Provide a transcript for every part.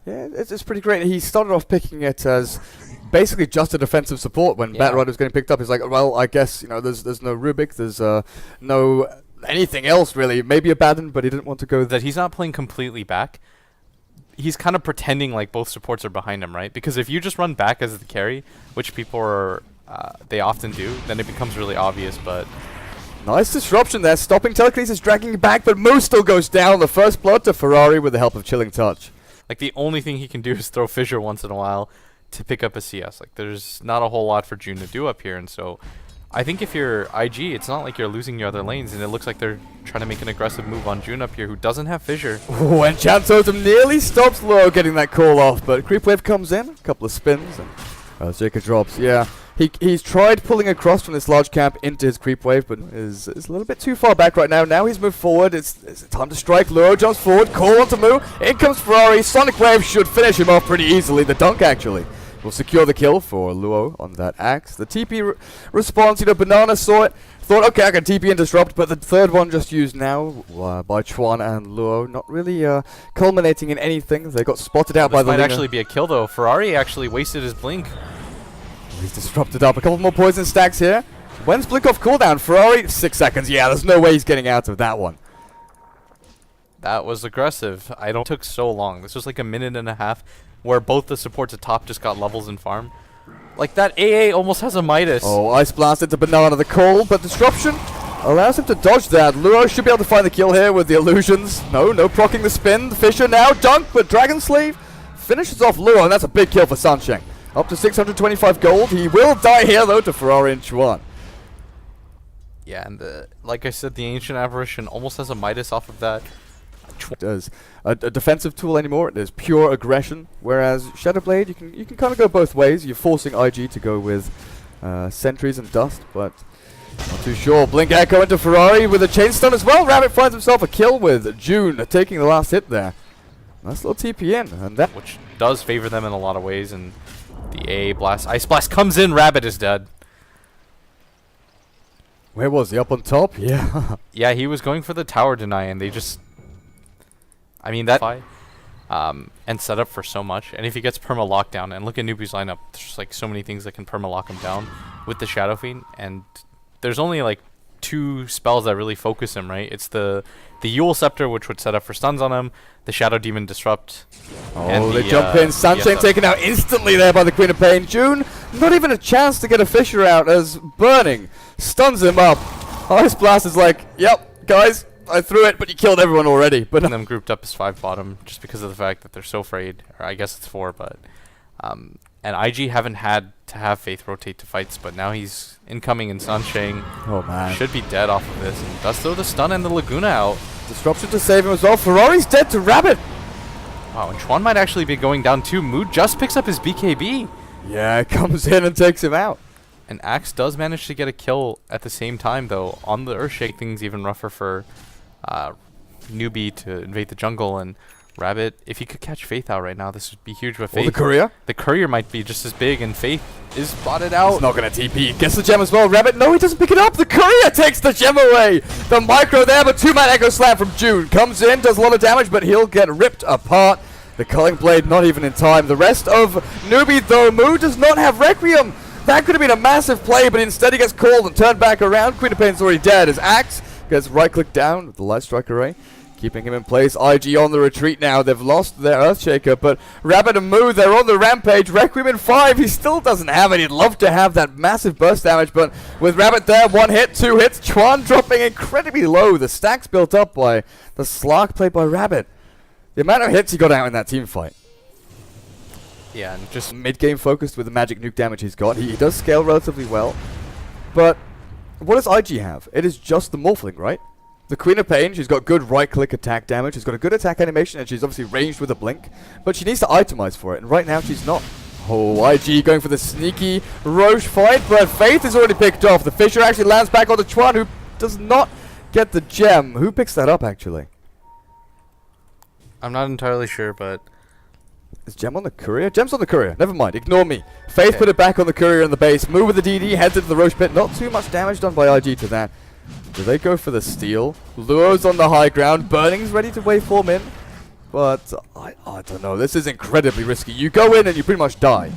Yeah, it's pretty great. He started off picking it as basically just a defensive support when Batrider was getting picked up. He's like, well, I guess, you know, there's no Rubik, there's no anything else really. Maybe a Baden, but he didn't want to go that he's not playing completely back. He's kind of pretending like both supports are behind him, right? Because if you just run back as the carry, which people are, they often do, then it becomes really obvious, but... Nice disruption there, stopping Telekinesis, dragging back, but Moo still goes down. The first blood to Ferrari with the help of Chilling Touch. Like, the only thing he can do is throw Fissure once in a while to pick up a CS. Like, there's not a whole lot for June to do up here, and so... I think if you're IG, it's not like you're losing your other lanes, and it looks like they're trying to make an aggressive move on June up here, who doesn't have Fissure. Ooh, and Chant Totem nearly stops Low getting that call off, but Creep Wave comes in, a couple of spins, and Jacob drops. Yeah, he's tried pulling across from this large camp into his Creep Wave, but is a little bit too far back right now. Now he's moved forward, it's time to strike. Luo jumps forward, call onto Moo, in comes Ferrari, Sonic Wave should finish him off pretty easily, the dunk actually. Will secure the kill for Luo on that axe. The TP response, you know, Banana saw it, thought, okay, I can TP and disrupt, but the third one just used now by Chuan and Luo, not really culminating in anything. They got spotted out by the This might Linger. actually be a kill, though. Ferrari actually wasted his blink. He's disrupted up. A couple more poison stacks here. When's blink off cooldown? Ferrari, 6 seconds. Yeah, there's no way he's getting out of that one. That was aggressive. I don't took so long. This was like a minute and a half. Where both the supports at top just got levels in farm. Like, that AA almost has a Midas. Oh, Ice Blast into Banana the call, but Disruption allows him to dodge that. Luo should be able to find the kill here with the illusions. No procking the spin. Fissure now, dunk, but Dragon Slave finishes off Luo, and that's a big kill for Sunshine. Up to 625 gold. He will die here, though, to Ferrari and Chuan. Yeah, and like I said, the Ancient Apparition almost has a Midas off of that. As a defensive tool anymore, it is pure aggression, whereas Shadowblade, you can kind of go both ways. You're forcing IG to go with sentries and dust, but not too sure. Blink Echo into Ferrari with a chain stun as well. Rabbit finds himself a kill with June taking the last hit there. Nice little TP in, and that which does favor them in a lot of ways, and the AA blast, Ice Blast comes in, Rabbit is dead. Where was he? Up on top? Yeah. Yeah, he was going for the tower deny, and they just... I mean, that and set up for so much. And if he gets perma lockdown, and look at NewBee's lineup, there's just like so many things that can perma lock him down with the Shadow Fiend. And there's only like 2 spells that really focus him, right? It's the Yule Scepter, which would set up for stuns on him, the Shadow Demon Disrupt. Oh, they jump in. Sunshine taken out instantly there by the Queen of Pain. June, not even a chance to get a Fissure out as Burning stuns him up. Ice Blast is like, yep, guys. I threw it, but you killed everyone already. But them grouped up as 5 bottom just because of the fact that they're so afraid. Or I guess it's 4, but and IG haven't had to have Faith rotate to fights, but now he's incoming in Sunshine. Oh man, should be dead off of this, and does throw the stun and the Laguna out. Disruption to save him as well. Ferrari's dead to Rabbit. Wow, and Chuan might actually be going down too. Mood just picks up his BKB. Yeah, comes in and takes him out. And Axe does manage to get a kill at the same time, though. On the Earthshake, things even rougher for NewBee to invade the jungle, and Rabbit, if he could catch Faith out right now, this would be huge with Faith. The Courier? The Courier might be just as big, and Faith is spotted out. He's not going to TP. Gets the gem as well. Rabbit, no, he doesn't pick it up. The Courier takes the gem away. The micro there, but 2-man Echo Slam from June. Comes in, does a lot of damage, but he'll get ripped apart. The Culling Blade not even in time. The rest of NewBee, though, Moo does not have Requiem. That could have been a massive play, but instead he gets called and turned back around. Queen of Pain's already dead. His Axe gets right-click down with the Light Strike Array, keeping him in place. IG on the retreat now. They've lost their Earthshaker, but Rabbit and Moo, they're on the rampage. Requiem in 5. He still doesn't have it. He'd love to have that massive burst damage, but with Rabbit there, 1 hit, 2 hits. Chuan dropping incredibly low. The stacks built up by the Slark played by Rabbit. The amount of hits he got out in that team fight. Yeah, and just mid-game focused with the magic nuke damage he's got. He does scale relatively well, but what does IG have? It is just the Morphling, right? The Queen of Pain, she's got good right-click attack damage, she's got a good attack animation, and she's obviously ranged with a blink, but she needs to itemize for it, and right now she's not. Oh, IG going for the sneaky Roche fight, but Faith is already picked off. The Fissure actually lands back onto Chuan, who does not get the gem. Who picks that up, actually? I'm not entirely sure, but... Is Gem on the Courier? Gem's on the Courier. Never mind. Ignore me. Faith put it back on the Courier in the base. Move with the DD. Heads into the Roche pit. Not too much damage done by IG to that. Do they go for the steal? Luo's on the high ground. Burning's ready to waveform in. but I don't know. This is incredibly risky. You go in and you pretty much die.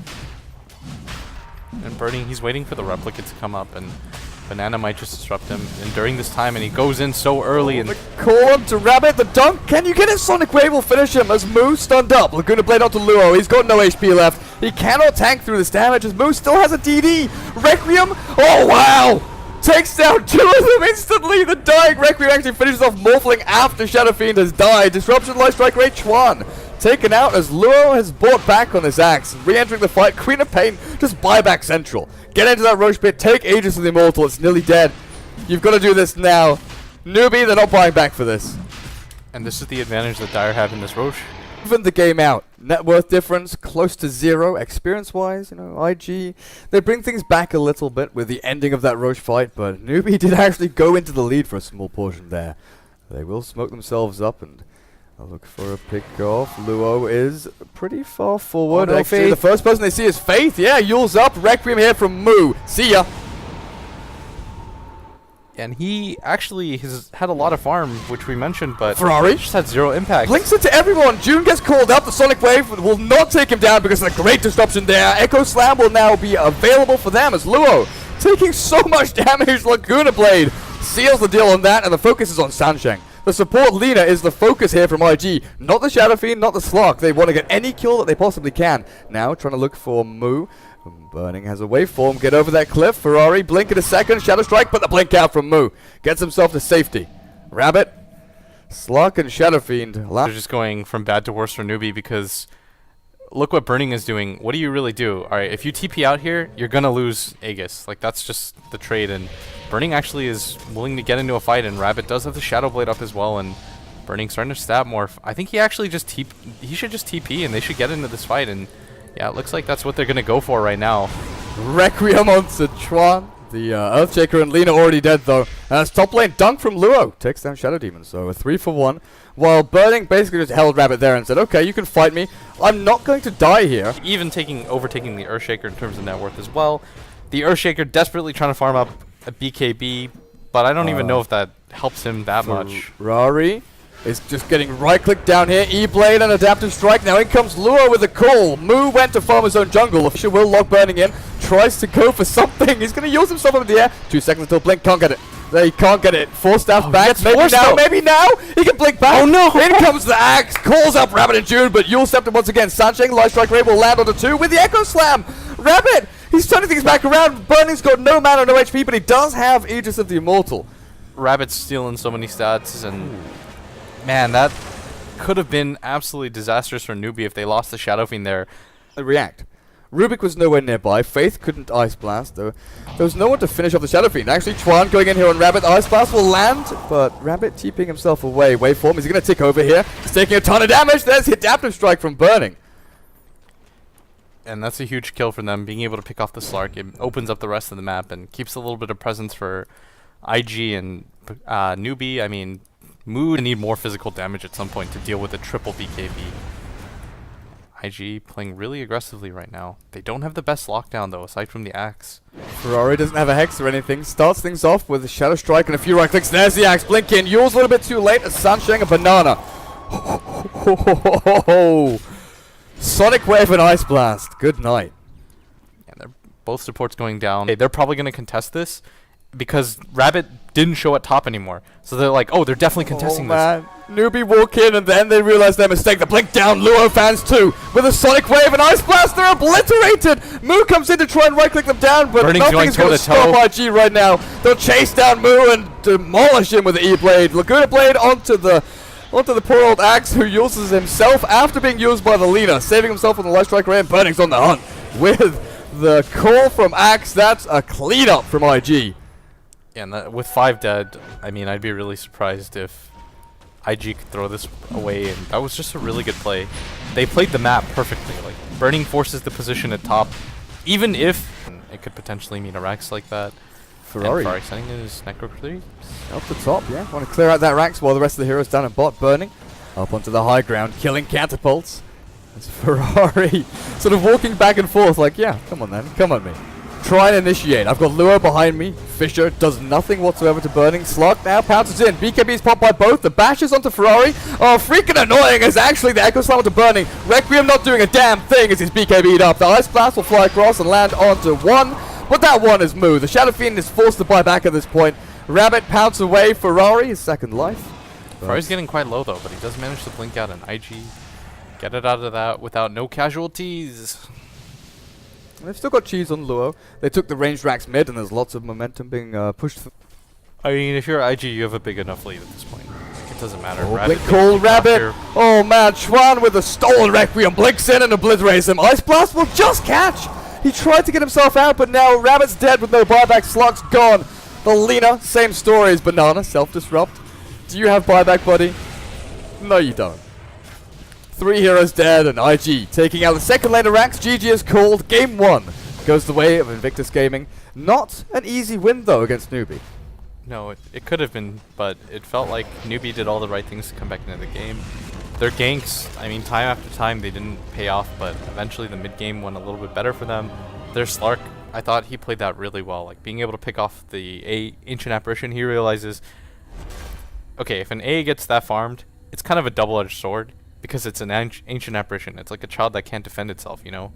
And Burning, he's waiting for the replicate to come up, and Banana might just disrupt him. And during this time, and he goes in so early. And the call to Rabbit, the dunk. Can you get it? Sonic Wave will finish him as Moo stunned up. Laguna Blade onto Luo. He's got no HP left. He cannot tank through this damage as Moo still has a DD. Requiem. Oh, wow. Takes down 2 of them instantly. The dying Requiem actually finishes off Morphling after Shadow Fiend has died. Disruption, Light Strike Rate, Chuan. Taken out as Luo has bought back on his axe. Re-entering the fight, Queen of Pain, just buy back Central. Get into that Roche pit, take Aegis of the Immortal, it's nearly dead. You've got to do this now. NewBee, they're not buying back for this. And this is the advantage that Dire have in this Roche. Even the game out. Net worth difference close to 0. Experience-wise, you know, IG, they bring things back a little bit with the ending of that Roche fight, but NewBee did actually go into the lead for a small portion there. They will smoke themselves up and I'll look for a pick off. Luo is pretty far forward. Oh, no, Actually, Faith. the first person they see is Faith. Yeah, Yule's up. Requiem here from Moo. See ya. And he actually has had a lot of farm, which we mentioned, but Ferrari just had 0 impact. blinks it to everyone. June gets called up. The Sonic Wave will not take him down because of the great disruption there. Echo Slam will now be available for them as Luo taking so much damage. Laguna Blade seals the deal on that, and the focus is on Sansheng. The support Lina is the focus here from IG. Not the Shadow Fiend, not the Slark. They want to get any kill that they possibly can. Now trying to look for Moo. Burning has a waveform. Get over that cliff. Ferrari, blink in a second. Shadow Strike, but the blink out from Moo. Gets himself to safety. Rabbit, Slark, and Shadow Fiend. They're just going from bad to worse for NewBee because look what Burning is doing. What do you really do? Alright, if you TP out here, you're going to lose Aegis. Like, that's just the trade, and Burning actually is willing to get into a fight, and Rabbit does have the Shadow Blade up as well, and Burning starting to stab more. I think he actually just he should just TP, and they should get into this fight, and yeah, it looks like that's what they're going to go for right now. Requiem onto Chuan. The Earthshaker and Lina already dead, though. As top lane, dunk from Luo. Takes down Shadow Demon, so a 3-for-1. While Burning basically just held Rabbit there and said, okay, you can fight me. I'm not going to die here. Even overtaking the Earthshaker in terms of net worth as well. The Earthshaker desperately trying to farm up a BKB, but I don't even know if that helps him that much. Ferrari is just getting right-click down here. E-Blade and Adaptive Strike. Now in comes Luo with a call. Moo went to farm his own jungle. She will lock Burning in. Tries to go for something. He's going to use himself up in the air. 2 seconds until blink. Can't get it. They can't get it. 4 staff back. Maybe now. Maybe now. He can blink back. Oh no. In comes the axe. Calls up Rabbit and June, but Yule stepped him once again. Sansheng, Light Strike Ray will land onto 2 with the Echo Slam. Rabbit, he's turning things back around. Burning's got no mana, no HP, but he does have Aegis of the Immortal. Rabbit's stealing so many stats, and man, that could have been absolutely disastrous for NewBee if they lost the Shadow Fiend there. React. Rubik was nowhere nearby. Faith couldn't Ice Blast. There was no one to finish off the Shadow Fiend. Actually, Chuan going in here on Rabbit. Ice Blast will land, but Rabbit TPing himself away. Waveform, is he going to tick over here? He's taking a ton of damage. There's the Adaptive Strike from Burning. And that's a huge kill for them, being able to pick off the Slark. It opens up the rest of the map and keeps a little bit of presence for IG and NewBee. I mean, Moo need more physical damage at some point to deal with a triple BKB. IG playing really aggressively right now. They don't have the best lockdown though, aside from the axe. Ferrari doesn't have a Hex or anything. Starts things off with a Shadow Strike and a few right clicks. There's the axe. Blink in. Yule's a little bit too late. A Sansheng, a Banana. Sonic Wave and Ice Blast. Good night. And they're both supports going down. They're probably going to contest this because Rabbit didn't show at top anymore. So they're like, oh, they're definitely contesting this. NewBee walk in and then they realize their mistake. The blink down, Luo fans too. With a Sonic Wave and Ice Blast, they're obliterated. Moo comes in to try and right-click them down, but Burning's nothing's going to stop IG right now. They'll chase down Moo and demolish him with the E-Blade. Laguna Blade onto the poor old Axe, who uses himself after being used by the Lina, saving himself on the Light Strike Ray, and Burning's on the hunt. With the call from Axe, that's a clean-up from IG. Yeah, and with 5 dead, I mean, I'd be really surprised if IG could throw this away, and that was just a really good play. They played the map perfectly. Like, Burning forces the position at top, even if it could potentially mean a Rax like that. Ferrari sending his Necro 3. up the top, yeah. Want to clear out that Rax while the rest of the heroes down at bot. Burning up onto the high ground, killing catapults. It's Ferrari sort of walking back and forth like, yeah, come on then, come on me. try and initiate. I've got Luo behind me. Fisher does nothing whatsoever to Burning. Slug now pounces in. BKB is popped by both. The bashes onto Ferrari. Oh, freaking annoying is actually the Echo Slam onto Burning. Requiem not doing a damn thing as he's BKB'd up. The Ice Blast will fly across and land onto one. But that one is moved. The Shadow Fiend is forced to buy back at this point. Rabbit pounces away. Ferrari, his second life. Ferrari's getting quite low though, but he does manage to blink out an IG. Get it out of that without no casualties. They've still got cheese on Luo. They took the ranged racks mid, and there's lots of momentum being pushed. I mean, if you're IG, you have a big enough lead at this point. It doesn't matter. Oh, blink call, Rabbit. Oh man, Chuan with a stolen Requiem blinks in and obliterates him. Ice Blast will just catch. He tried to get himself out, but now Rabbit's dead with no buyback. Slug's gone. The Lina, same story as Banana, self-disrupt. Do you have buyback, buddy? No, you don't. 3 heroes dead, and IG taking out the second lane of ranks. GG is called. Game 1 goes the way of Invictus Gaming. Not an easy win, though, against NewBee. No, it could have been, but it felt like NewBee did all the right things to come back into the game. Their ganks, I mean, time after time, they didn't pay off, but eventually the mid-game went a little bit better for them. Their Slark, I thought he played that really well. Like, being able to pick off the Ancient Apparition, he realizes, okay, if an A gets that farmed, it's kind of a double-edged sword. Because it's an ancient apparition. It's like a child that can't defend itself, you know?